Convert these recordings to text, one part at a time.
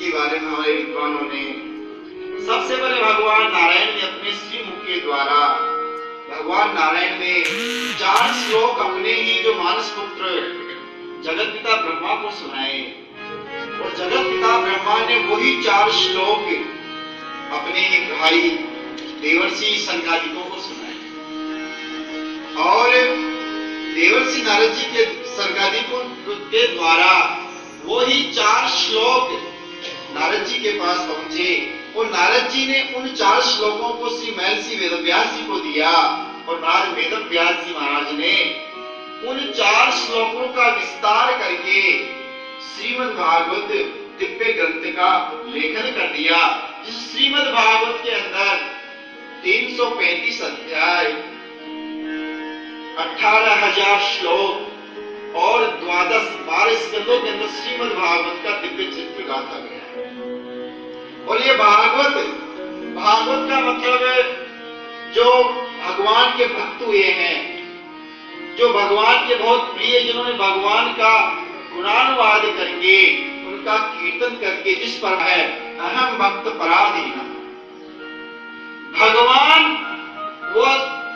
इसके बारे में हमारे विद्वानों ने सबसे पहले भगवान नारायण ने अपने श्रीमुख के द्वारा भगवान नारायण ने 4 श्लोक अपने ही जो मानस पुत्र जगत पिता ब्रह्मा को सुनाए और जगत पिता ब्रह्मा ने वही 4 श्लोक अपने ही भाई देवर्षि सनकादिकों को सुनाए और देवर्षि नारद जी के सनकादिकों के द्वारा वही 4 श्लोक नारद जी के पास पहुंचे और नारद जी ने उन 4 श्लोकों को श्री महर्षि वेदव्यास जी को दिया और महाराज वेदव्यास जी महाराज ने उन 4 श्लोकों का विस्तार करके श्रीमद् भागवत दिव्य ग्रंथ का लेखन कर दिया। जिस श्रीमद् भागवत के अंदर 335 अध्याय 18,000 श्लोक और 12 स्कंदों के अंदर श्रीमद् भागवत का दिव्य चित्र गाथा गया है। और ये भागवत का मतलब जो भगवान के भक्त हुए हैं, जो भगवान के बहुत प्रिय, जिन्होंने भगवान का गुणानुवाद करके उनका कीर्तन करके जिस पर है अहम भक्त पराधीन। भगवान वो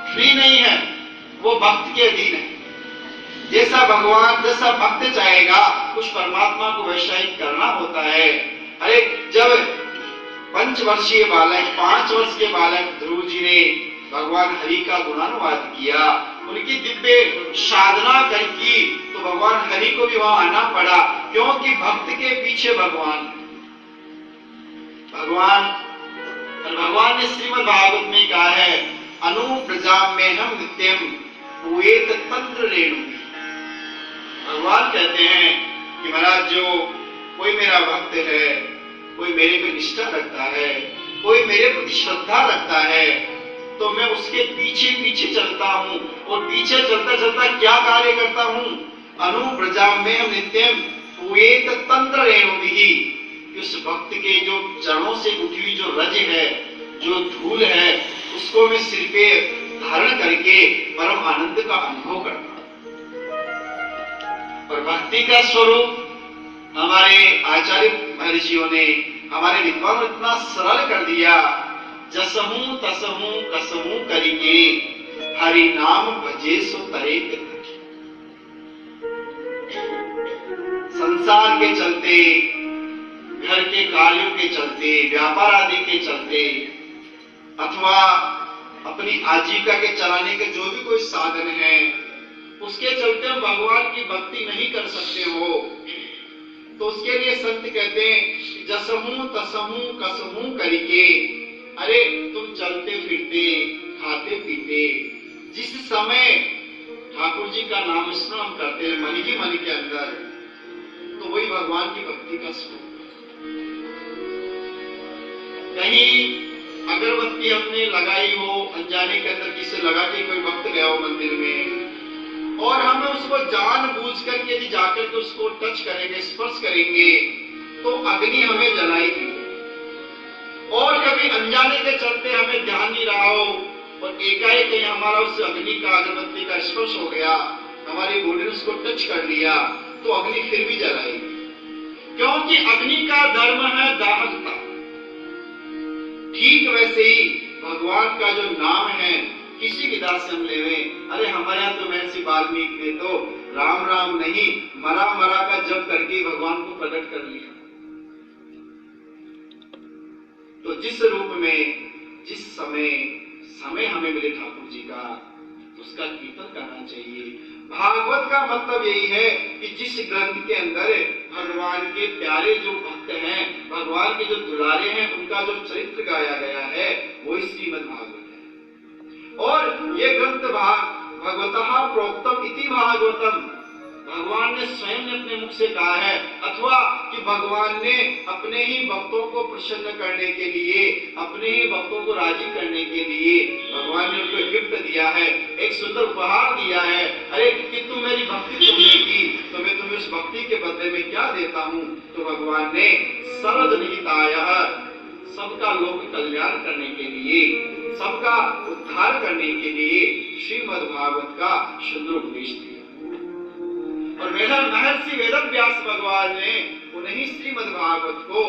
फ्री नहीं है, वो भक्त के अधीन है। जैसा भक्त चाहेगा उस परमात्मा को वैसा ही करना होता है। अरे जब 5 वर्षीय बालक 5 वर्ष के बालक ध्रुव जी ने भगवान हरि का गुणानुवाद किया, उनकी दिव्य साधना करके, तो भगवान हरि को भी वहां आना पड़ा, क्योंकि भक्त के पीछे भगवान ने श्रीमद् भागवत में कहा है अनुप्रजाम में हम नित्यम पूयेत तंत्र रेणु। भगवान कहते हैं कि महाराज जो कोई मेरा भक्त है, कोई मेरे पे निष्ठा रखता है, कोई मेरे प्रति श्रद्धा रखता है, तो मैं उसके पीछे पीछे चलता हूँ और पीछे चलता चलता क्या कार्य करता हूँ। अनुप्रजाम में हम नित्यम पूयेत तंत्र रेणुभिः, उस भक्त के जो चरणों से उठी हुई जो रज है, जो धूल है, उसको मैं सिर पे धारण करके परम आनंद का अनुभव करता हूं। और भक्ति का स्वरूप हमारे आचार्य महर्षियों ने, हमारे विद्वानों ने इतना सरल कर दिया। जसहूं तसहूं कसहूं करिके हरि नाम भजे सो तरे। संसार के चलते, घर के कार्यों के चलते, व्यापार आदि के चलते, अथवा अपनी आजीविका के चलाने के जो भी कोई साधन है, उसके चलते हम भगवान की भक्ति नहीं कर सकते हो, तो उसके लिए संत कहते हैं जसहूं तसहूं कसहूं करिके। अरे तुम चलते फिरते खाते पीते जिस समय ठाकुर जी का नाम स्मरण करते हैं मन ही मन के अंदर, तो वही भगवान की भक्ति का स्वरूप। कहीं अगरबत्ती हमने लगाई हो, अनजाने के अंदर किसे लगा के कोई भक्त गया हो मंदिर में, और हमें उसको जानबूझ करके यदि जाकर के उसको टच करेंगे, स्पर्श करेंगे, तो अग्नि हमें जलाएगी। और कभी अनजाने के चलते हमें ध्यान नहीं रहा हो और एकाएक हमारा उस अग्नि का, अगरबत्ती का स्पर्श हो गया, हमारी बॉडी ने उसको टच कर लिया, तो अग्नि फिर भी जलाएगी, क्योंकि अग्नि का धर्म है दाहकता। ठीक वैसे ही भगवान का जो नाम है, किसी विधा से हम लेवे, अरे हमारे यहाँ तो महर्षि वाल्मीकि ने तो राम राम नहीं मरा मरा का जप करके भगवान को प्रकट कर लिया। तो जिस रूप में जिस समय हमें मिले ठाकुर जी का, उसका कीर्तन करना चाहिए। भागवत का मतलब यही है कि जिस ग्रंथ के अंदर भगवान के प्यारे जो भक्त हैं, भगवान के जो दुलारे हैं, उनका जो चरित्र गाया गया है, वही श्रीमद् भागवत है। और ये ग्रंथ भगवतः प्रोक्तम इति भागवतम, भगवान ने स्वयं ने अपने मुख से कहा है, अथवा कि भगवान ने अपने ही भक्तों को प्रसन्न करने के लिए, अपने ही भक्तों को राजी करने के लिए भगवान ने उनको गिफ्ट दिया है, एक सुंदर उपहार दिया है। अरे कि तुम मेरी भक्ति तुमने की, तो मैं तुम्हें उस भक्ति के बदले में क्या देता हूँ। तो भगवान ने सर्वजनहितायः, सबका लोक कल्याण करने के लिए, सबका उद्धार करने के लिए श्रीमद् भागवत का सुंदर उपदेश दिया। और महर्षि वेदव्यास भगवान ने उन्हीं श्रीमद् भागवत को